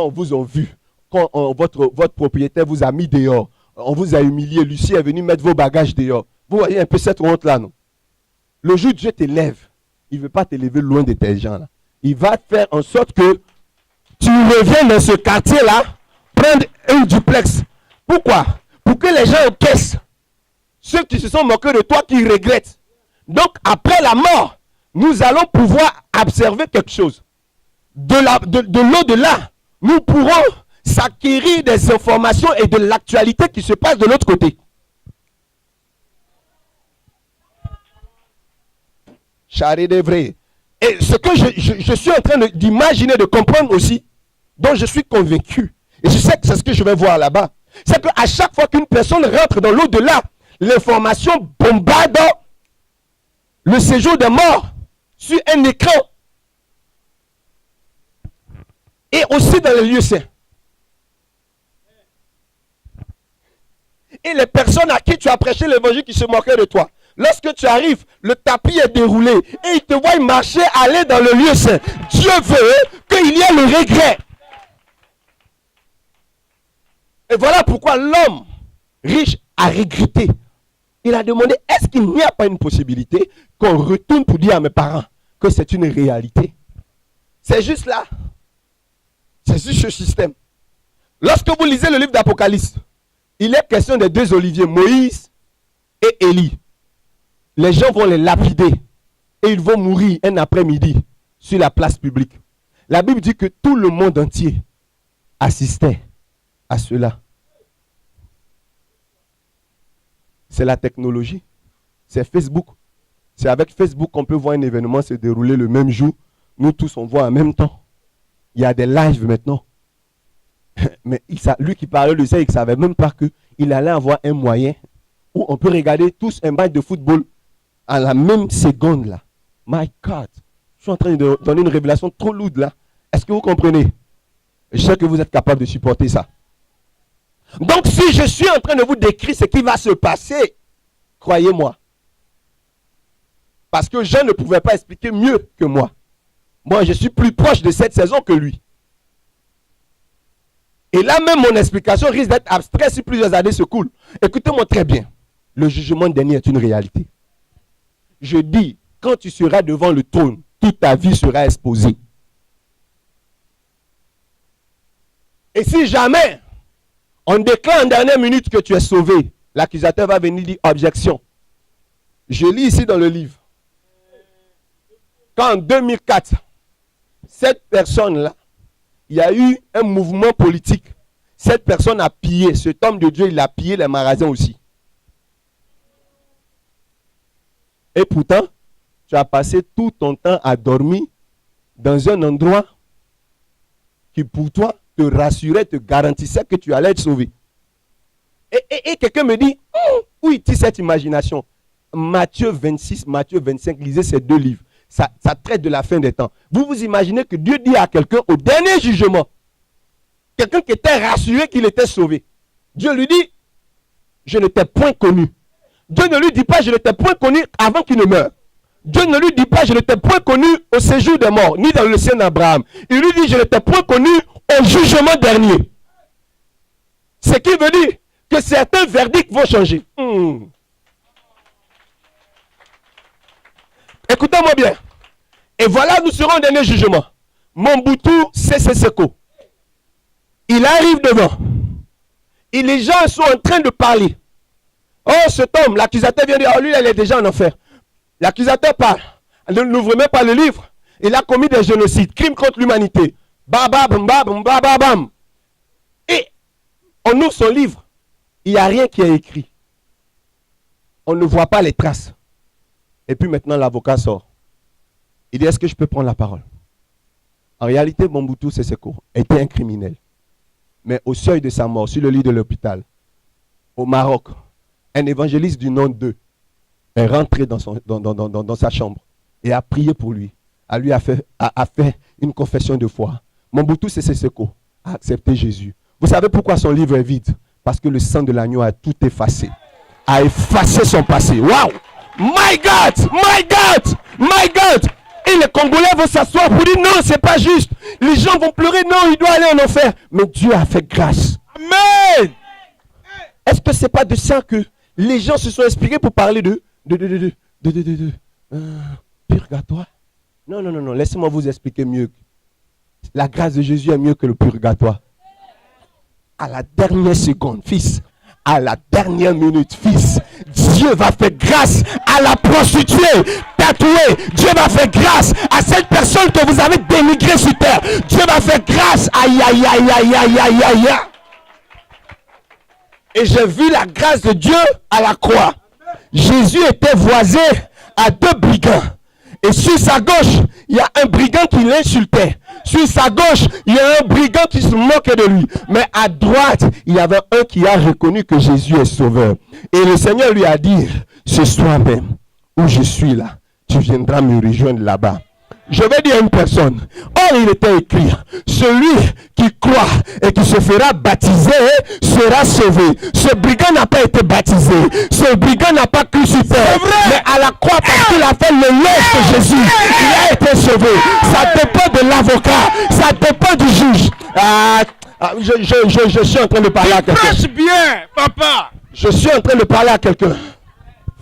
vous ont vu, quand votre propriétaire vous a mis dehors, on vous a humilié, Lucie est venue mettre vos bagages dehors. Vous voyez un peu cette honte-là, non? Le jour où Dieu t'élève, il ne veut pas t'élever loin de tes gens là. Il va faire en sorte que tu reviennes dans ce quartier-là, prendre un duplex. Pourquoi? Pour que les gens encaissent. Ceux qui se sont moqués de toi, qui regrettent. Donc, après la mort, nous allons pouvoir observer quelque chose. De l'au-delà, nous pourrons s'acquérir des informations et de l'actualité qui se passe de l'autre côté. Charé de vrai. Et ce que je suis en train d'imaginer, de comprendre aussi, dont je suis convaincu, et je sais que c'est ce que je vais voir là-bas, c'est qu'à chaque fois qu'une personne rentre dans l'au-delà, l'information bombarde le séjour des morts sur un écran. Et aussi dans les lieux saints. Et les personnes à qui tu as prêché l'évangile qui se moquaient de toi. Lorsque tu arrives, le tapis est déroulé et ils te voient marcher, aller dans le lieu saint. Dieu veut qu'il y ait le regret. Et voilà pourquoi l'homme riche a regretté. Il a demandé, est-ce qu'il n'y a pas une possibilité qu'on retourne pour dire à mes parents que c'est une réalité? C'est juste là. C'est juste ce système. Lorsque vous lisez le livre d'Apocalypse, il est question des deux Oliviers, Moïse et Élie. Les gens vont les lapider et ils vont mourir un après-midi sur la place publique. La Bible dit que tout le monde entier assistait à cela. C'est la technologie. C'est Facebook. C'est avec Facebook qu'on peut voir un événement se dérouler le même jour. Nous tous, on voit en même temps. Il y a des lives maintenant. Mais lui qui parlait de ça, il ne savait même pas qu'il allait avoir un moyen où on peut regarder tous un match de football à la même seconde là. My God. Je suis en train de donner une révélation trop lourde là. Est-ce que vous comprenez? Je sais que vous êtes capable de supporter ça. Donc si je suis en train de vous décrire ce qui va se passer, croyez-moi. Parce que Jean ne pouvait pas expliquer mieux que moi. Moi, je suis plus proche de cette saison que lui. Et là même, mon explication risque d'être abstraite si plusieurs années se coulent. Écoutez-moi très bien. Le jugement dernier est une réalité. Je dis, quand tu seras devant le trône, toute ta vie sera exposée. Et si jamais on déclare en dernière minute que tu es sauvé, l'accusateur va venir dire objection. Je lis ici dans le livre. Quand en 2004, cette personne-là, il y a eu un mouvement politique. Cette personne a pillé, cet homme de Dieu, il a pillé les magasins aussi. Et pourtant, tu as passé tout ton temps à dormir dans un endroit qui pour toi te rassurait, te garantissait que tu allais être sauvé. Et quelqu'un me dit, où est-il cette imagination? Matthieu 26, Matthieu 25, lisez ces deux livres. Ça traite de la fin des temps. Vous vous imaginez que Dieu dit à quelqu'un au dernier jugement, quelqu'un qui était rassuré qu'il était sauvé. Dieu lui dit, je ne t'ai point connu. Dieu ne lui dit pas, je ne t'ai point connu avant qu'il ne meure. Dieu ne lui dit pas, je ne t'ai point connu au séjour des morts, ni dans le ciel d'Abraham. Il lui dit, je ne t'ai point connu au jugement dernier. Ce qui veut dire que certains verdicts vont changer. Écoutez-moi bien. Et voilà, nous serons au dernier jugement. Mobutu Sese Seko. Il arrive devant. Et les gens sont en train de parler. Oh, cet homme, l'accusateur vient de dire, oh, lui, il est déjà en enfer. L'accusateur parle. Il n'ouvre même pas le livre. Il a commis des génocides, crimes contre l'humanité. Bam. Et on ouvre son livre. Il n'y a rien qui est écrit. On ne voit pas les traces. Et puis maintenant, l'avocat sort. Il dit, est-ce que je peux prendre la parole? En réalité, Mobutu Sese Seko était un criminel. Mais au seuil de sa mort, sur le lit de l'hôpital, au Maroc, un évangéliste du nom d'eux est rentré dans sa chambre et a prié pour lui. A fait une confession de foi. Mobutu Sese Seko a accepté Jésus. Vous savez pourquoi son livre est vide? Parce que le sang de l'agneau a tout effacé. A effacé son passé. Waouh! My God! My God! My God! Et les Congolais vont s'asseoir pour dire non, c'est pas juste. Les gens vont pleurer, non, il doit aller en enfer. Mais Dieu a fait grâce. Amen! Est-ce que c'est pas de ça que les gens se sont inspirés pour parler de purgatoire? Non, laissez-moi vous expliquer mieux. La grâce de Jésus est mieux que le purgatoire. À la dernière seconde, fils, à la dernière minute, fils, Dieu va faire grâce à la prostituée tatouée. Dieu va faire grâce à cette personne que vous avez dénigrée sur terre. Dieu va faire grâce. Aïe, aïe, aïe, aïe, aïe, aïe, aïe, aïe. Et j'ai vu la grâce de Dieu à la croix. Jésus était voisin à 2 brigands. Et sur sa gauche, il y a un brigand qui l'insultait. Sur sa gauche, il y a un brigand qui se moquait de lui. Mais à droite, il y avait un qui a reconnu que Jésus est sauveur. Et le Seigneur lui a dit, ce soir même, où je suis là, tu viendras me rejoindre là-bas. Je vais dire à une personne, or il était écrit, celui qui croit et qui se fera baptiser sera sauvé. Ce brigand n'a pas été baptisé, ce brigand n'a pas cru sur terre, mais à la croix, parce qu'il a fait le lait de Jésus, il a été sauvé. Ça dépend de l'avocat, ça dépend du juge. Je suis en train de parler à quelqu'un. Prêche bien, papa. Je suis en train de parler à quelqu'un.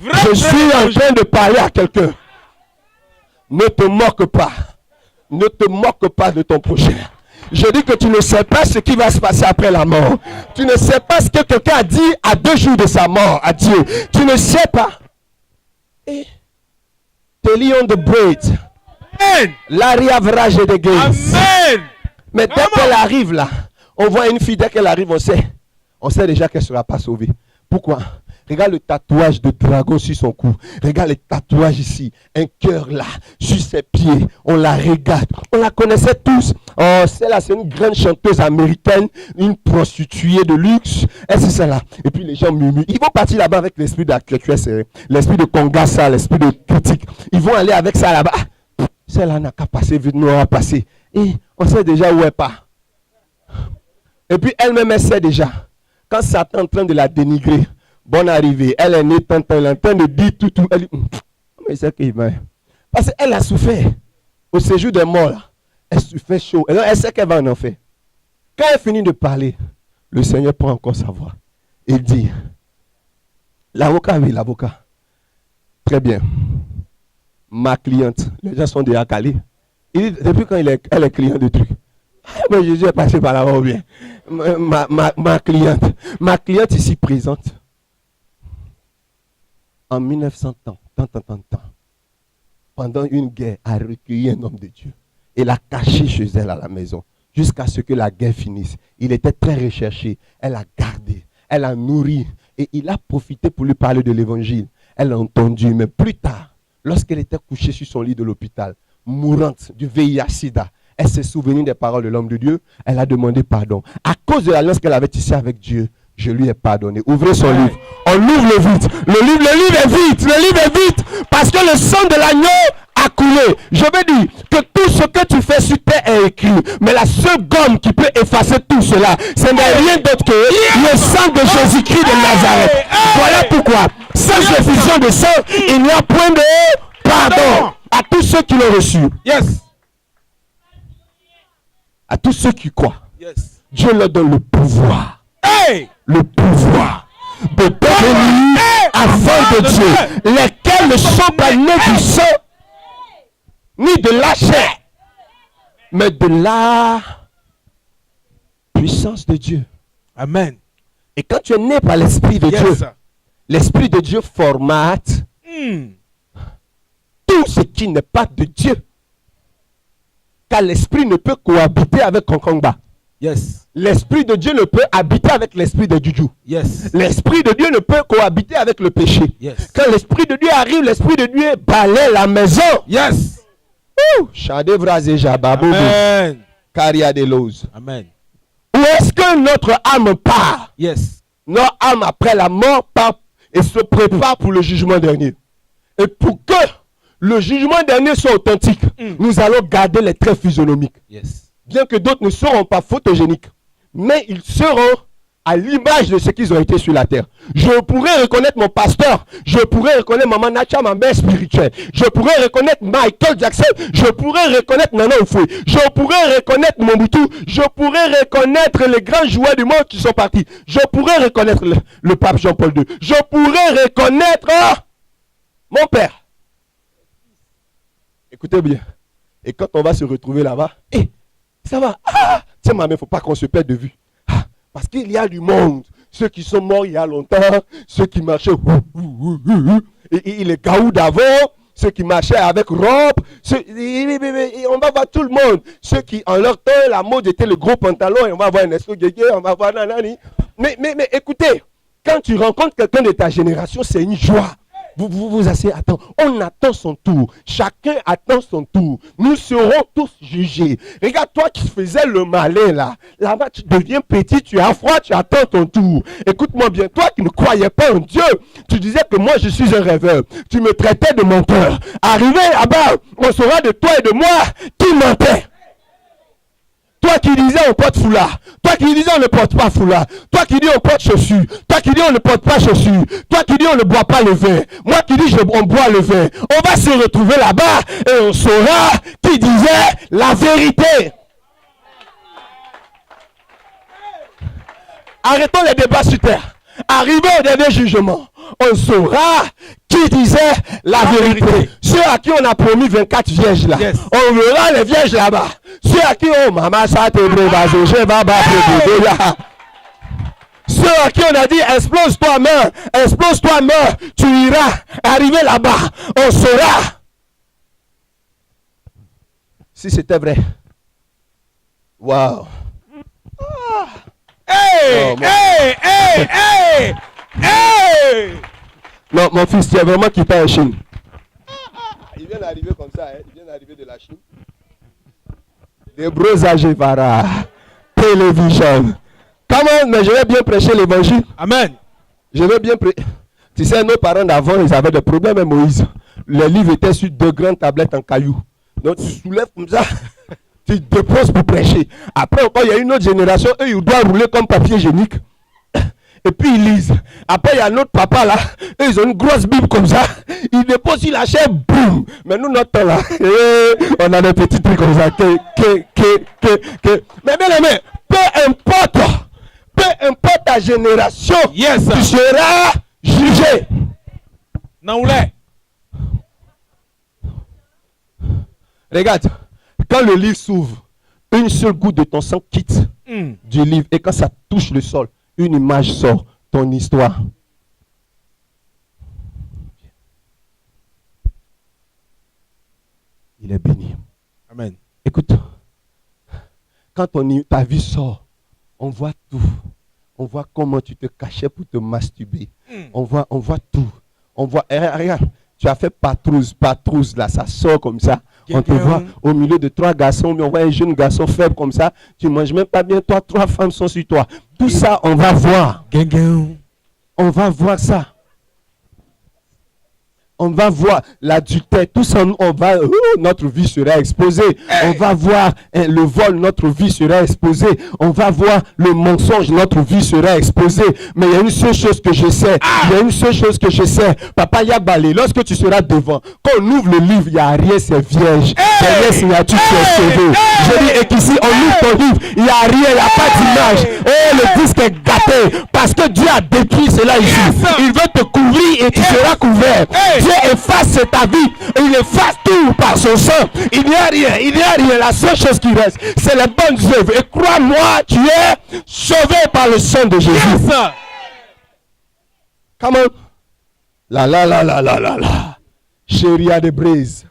Je suis en train de parler à quelqu'un. Ne te moque pas. Ne te moque pas de ton prochain. Je dis que tu ne sais pas ce qui va se passer après la mort. Tu ne sais pas ce que quelqu'un a dit à 2 jours de sa mort à Dieu. Tu ne sais pas. Et te lions de bread. L'aria vrage de l'église. Amen. Mais dès qu'elle arrive là, on voit une fille, dès qu'elle arrive, on sait déjà qu'elle ne sera pas sauvée. Pourquoi? Regarde le tatouage de dragon sur son cou. Regarde le tatouage ici. Un cœur là, sur ses pieds. On la regarde. On la connaissait tous. Oh, celle-là, c'est une grande chanteuse américaine. Une prostituée de luxe. Et c'est celle-là. Et puis les gens murmurent. Ils vont partir là-bas avec l'esprit d'actuel, l'esprit de Kongasa, l'esprit de critique. Ils vont aller avec ça là-bas. Celle-là n'a qu'à passer, vite nous a passé. Et on sait déjà où elle part. Et puis elle-même, elle sait déjà. Quand Satan est en train de la dénigrer, bonne arrivée, elle est née, elle est en train de dire tout. Elle dit, mais c'est qu'il va. Parce qu'elle a souffert au séjour des morts. Là. Elle souffert chaud. Et donc, elle sait qu'elle va en enfer. Quand elle finit de parler, le Seigneur prend encore sa voix. Il dit, l'avocat, oui, l'avocat. Très bien. Ma cliente, les gens sont déjà calés. Il dit, depuis quand elle est client de trucs. Mais Jésus est passé par là-bas ou bien. Ma cliente ici présente. En 1900 ans, pendant une guerre, a recueilli un homme de Dieu et l'a caché chez elle à la maison jusqu'à ce que la guerre finisse. Il était très recherché. Elle a gardé, elle a nourri et il a profité pour lui parler de l'évangile. Elle a entendu, mais plus tard, lorsqu'elle était couchée sur son lit de l'hôpital, mourante du VIH-Sida, elle s'est souvenue des paroles de l'homme de Dieu. Elle a demandé pardon. À cause de l'alliance qu'elle avait tissée avec Dieu, je lui ai pardonné. Ouvrez son livre. On ouvre le vide. Le livre est vide. Le livre est vide. Parce que le sang de l'agneau a coulé. Je veux dire que tout ce que tu fais sur terre est écrit. Mais la seule gomme qui peut effacer tout cela, ce n'est rien d'autre que le sang de Jésus-Christ de Nazareth. Voilà pourquoi, sans effusion de sang, il n'y a point de pardon à tous ceux qui l'ont reçu. Yes. À tous ceux qui croient. Yes. Dieu leur donne le pouvoir. Hey. Le pouvoir de devenir enfants de Dieu, lesquels ne sont pas nés du sang, ni de la chair, mais de la puissance de Dieu. Amen. Et quand tu es né par l'Esprit de Dieu, l'Esprit de Dieu formate tout ce qui n'est pas de Dieu. Car l'Esprit ne peut cohabiter avec Konkongba. Yes. L'Esprit de Dieu ne peut habiter avec l'Esprit de Juju. Yes. L'Esprit de Dieu ne peut cohabiter avec le péché. Yes. Quand l'Esprit de Dieu arrive, l'Esprit de Dieu balaie la maison. Yes. Amen. Caria de Lose. Amen. Où est-ce que notre âme part? Yes. Notre âme après la mort part et se prépare pour le jugement dernier. Et pour que le jugement dernier soit authentique, nous allons garder les traits physionomiques. Yes. Bien que d'autres ne seront pas photogéniques. mais ils seront à l'image de ce qu'ils ont été sur la terre. Je pourrais reconnaître mon pasteur, je pourrais reconnaître Maman Nacha, ma mère spirituelle, je pourrais reconnaître Michael Jackson, je pourrais reconnaître Nana Oufoué, je pourrais reconnaître Mobutu, je pourrais reconnaître les grands joueurs du monde qui sont partis, je pourrais reconnaître le pape Jean-Paul II, je pourrais reconnaître mon père. Écoutez bien, et quand on va se retrouver là-bas, ça va, tiens ma mère, il ne faut pas qu'on se perde de vue. Parce qu'il y a du monde, ceux qui sont morts il y a longtemps, ceux qui marchaient, et les gaous d'avant, ceux qui marchaient avec robe, on va voir tout le monde. Ceux qui, en leur temps, la mode était le gros pantalon, et on va voir un esco guégué, on va voir nanani. Mais écoutez, quand tu rencontres quelqu'un de ta génération, c'est une joie. Vous asseyez, attends, on attend son tour. Chacun attend son tour. Nous serons tous jugés. Regarde, toi qui faisais le malin là-bas, tu deviens petit, tu as froid, tu attends ton tour. Écoute-moi bien, toi qui ne croyais pas en Dieu, tu disais que moi je suis un rêveur. Tu me traitais de menteur. Arrivé là-bas, on saura de toi et de moi qui mentait. Toi qui disais on porte foulard, toi qui disais on ne porte pas foulard, toi qui dis on porte chaussures, toi qui dis on ne porte pas chaussures, toi qui dis on ne boit pas le vin, moi qui dis on boit le vin. On va se retrouver là-bas et on saura qui disait la vérité. Arrêtons les débats sur terre. Arrivé au dernier jugement, on saura qui disait la vérité. Ceux à qui on a promis 24 vierges là, on verra les vierges là-bas. Ceux à qui maman ça te ceux à qui on a dit explose-toi main, tu iras. Arrivé là-bas, on saura si c'était vrai. Waouh. Non, mon fils, tu es vraiment quitté en Chine. Il vient d'arriver comme ça, il vient d'arriver de la Chine. Des Brosagevara, télévision. Comment, mais je vais bien prêcher l'évangile. Amen. Je vais bien prêcher. Tu sais, nos parents d'avant, ils avaient des problèmes, hein, Moïse. Les livres étaient sur 2 grandes tablettes en cailloux. Donc tu soulèves comme ça. Tu déposes pour prêcher. Après encore, il y a une autre génération, eux, ils doivent rouler comme papier hygiénique. Et puis ils lisent. Après, il y a notre papa là, eux, ils ont une grosse Bible comme ça. Ils déposent sur la chair, boum. Mais nous, notre temps là, on a des petits trucs comme ça. Mais bien aimé, peu importe ta génération, tu seras jugé. Non, regarde. Quand le livre s'ouvre, une seule goutte de ton sang quitte du livre. Et quand ça touche le sol, une image sort, ton histoire. Il est béni. Amen. Écoute, quand ta vie sort, on voit tout. On voit comment tu te cachais pour te masturber. On voit tout. On voit, regarde, tu as fait patrouille là, ça sort comme ça. On te voit au milieu de 3 garçons, mais on voit un jeune garçon faible comme ça. Tu ne manges même pas bien, toi, 3 femmes sont sur toi. Tout ça, on va voir. On va voir ça. On va voir l'adultère, tout ça, notre vie sera exposée. On va voir le vol, notre vie sera exposée. On va voir le mensonge, notre vie sera exposée. Mais il y a une seule chose que je sais. Papa Yabalé, lorsque tu seras devant, quand on ouvre le livre, il n'y a rien, c'est vierge. Derrière signature, tu es sauvé. Je dis, et qu'ici, on ouvre ton livre, il n'y a rien, il n'y a pas d'image. Le disque est gâté. Parce que Dieu a détruit cela ici. Il veut te couvrir et tu seras couvert. Dieu efface ta vie, il efface tout par son sang. Il n'y a rien. La seule chose qui reste, c'est les bonnes œuvres. Et crois-moi, tu es sauvé par le sang de Jésus. Come on. La. Chéria de brise.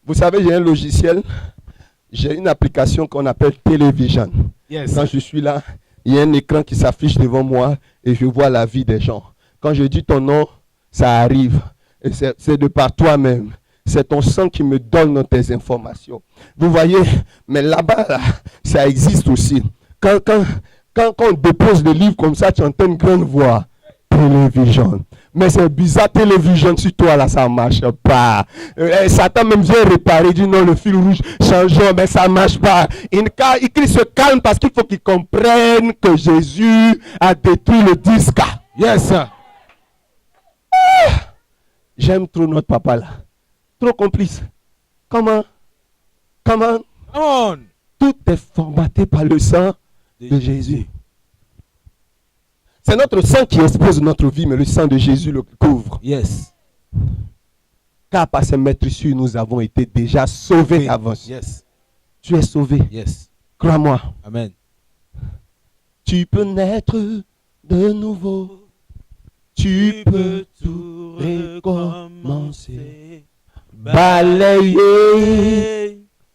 Vous savez, j'ai un logiciel, j'ai une application qu'on appelle Télévision. Quand je suis là, il y a un écran qui s'affiche devant moi et je vois la vie des gens. Quand je dis ton nom, ça arrive. Et c'est de par toi-même. C'est ton sang qui me donne tes informations. Vous voyez, mais là-bas, ça existe aussi. Quand on dépose le livre comme ça, tu entends une grande voix. télévision. Mais c'est bizarre, télévision sur toi là, ça ne marche pas. Satan même vient réparer, dit non, le fil rouge, changeons, mais ça ne marche pas. Il se calme parce qu'il faut qu'il comprenne que Jésus a détruit le disque. Yes. J'aime trop notre papa là. Trop complice. Comment? Tout est formaté par le sang de Jésus. C'est notre sang qui expose notre vie, mais le sang de Jésus le couvre. Yes. Car par ses meurtrissures, nous avons été déjà sauvés d'avance. Yes. Tu es sauvé. Yes. Crois-moi. Amen. Tu peux naître de nouveau. Tu peux tout recommencer. Balayer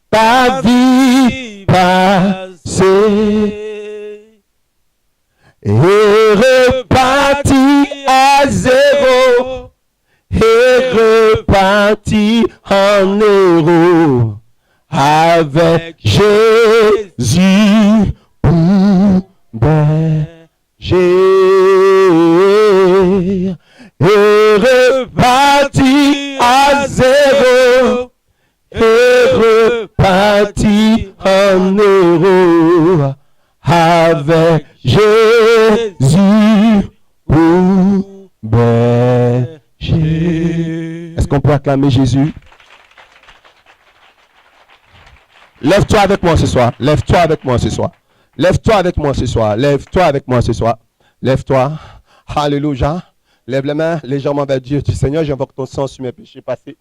ta vie passée. Et reparti à zéro. Et reparti en héros. Avec Jésus pour berger. Et reparti à zéro. Et reparti en héros. Avec Jésus pour berger. Est-ce qu'on peut acclamer Jésus? Lève-toi avec moi ce soir. Lève-toi avec moi ce soir. Lève-toi avec moi ce soir. Lève-toi avec moi ce soir. Lève-toi. Alléluia. Lève les mains légèrement vers Dieu. Dis, Seigneur, j'invoque ton sang sur mes péchés passés.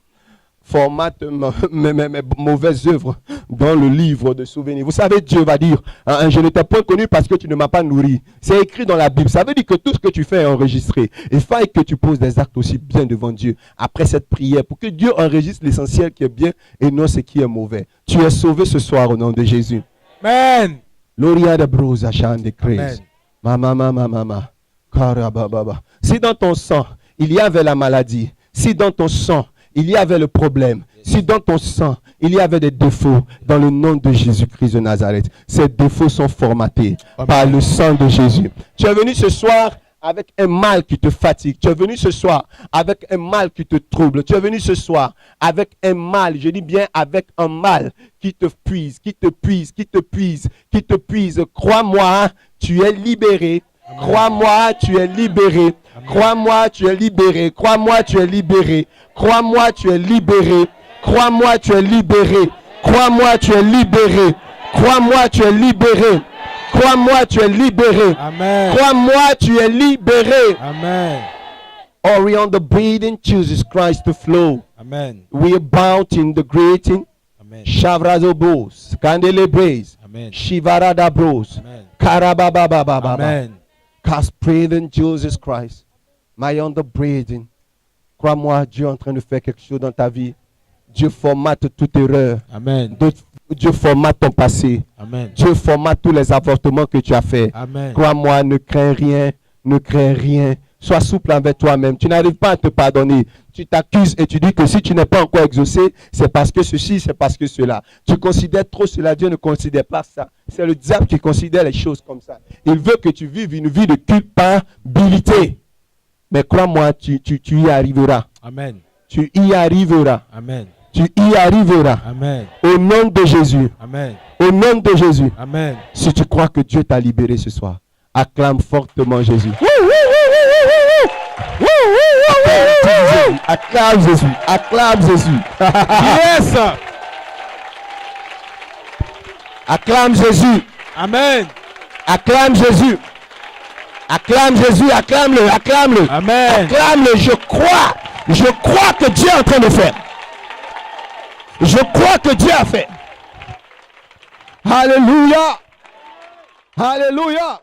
Formate mes mauvaises œuvres dans le livre de souvenirs. Vous savez, Dieu va dire, je ne t'ai point connu parce que tu ne m'as pas nourri. C'est écrit dans la Bible. Ça veut dire que tout ce que tu fais est enregistré. Il faut que tu poses des actes aussi bien devant Dieu après cette prière pour que Dieu enregistre l'essentiel qui est bien et non ce qui est mauvais. Tu es sauvé ce soir au nom de Jésus. Amen. Gloria de Bruce, Achan de Christ. Mama. Karababa. Si dans ton sang, il y avait la maladie, si dans ton sang, il y avait le problème, si dans ton sang, il y avait des défauts, dans le nom de Jésus-Christ de Nazareth, ces défauts sont formatés par le sang de Jésus. Tu es venu ce soir avec un mal qui te fatigue. Tu es venu ce soir avec un mal qui te trouble. Tu es venu ce soir avec un mal, je dis bien avec un mal qui te puise, qui te puise. Crois-moi, tu es libéré. Crois-moi, tu es libéré. Crois-moi, tu es libéré. Crois-moi, tu es libéré. Crois-moi, tu es libéré. Crois-moi, tu es libéré. Crois-moi, tu es libéré. Crois-moi, tu es libéré. Crois-moi, tu es libéré. Amen. Crois-moi, tu es libéré. Amen. Orion the breathing chooses Christ to flow. Amen. We are bound in the greeting. Amen. Shavrazo bros, Candele brace, Amen. Shivarada bros, Amen. Karababa. Amen. Cast breathing Jesus Christ. My on the breathing. Crois-moi, Dieu est en train de faire quelque chose dans ta vie. Dieu formate toute erreur. Amen. Dieu formate ton passé. Amen. Dieu formate tous les avortements que tu as fait. Amen. Crois-moi, ne crains rien. Ne crains rien. Sois souple envers toi-même. Tu n'arrives pas à te pardonner. Tu t'accuses et tu dis que si tu n'es pas encore exaucé, c'est parce que ceci, c'est parce que cela. Tu considères trop cela. Dieu ne considère pas ça. C'est le diable qui considère les choses comme ça. Il veut que tu vives une vie de culpabilité. Mais crois-moi, tu y arriveras. Amen. Tu y arriveras. Amen. Tu y arriveras. Amen. Au nom de Jésus. Amen. Au nom de Jésus. Amen. Si tu crois que Dieu t'a libéré ce soir, acclame fortement Jésus. Acclame Jésus. Acclame Jésus. Yes. Acclame Jésus. Amen. Acclame Jésus. Acclame Jésus. Acclame-le. Acclame-le. Amen. Acclame-le. Je crois que Dieu est en train de faire. Je crois que Dieu a fait. Alléluia. Alléluia.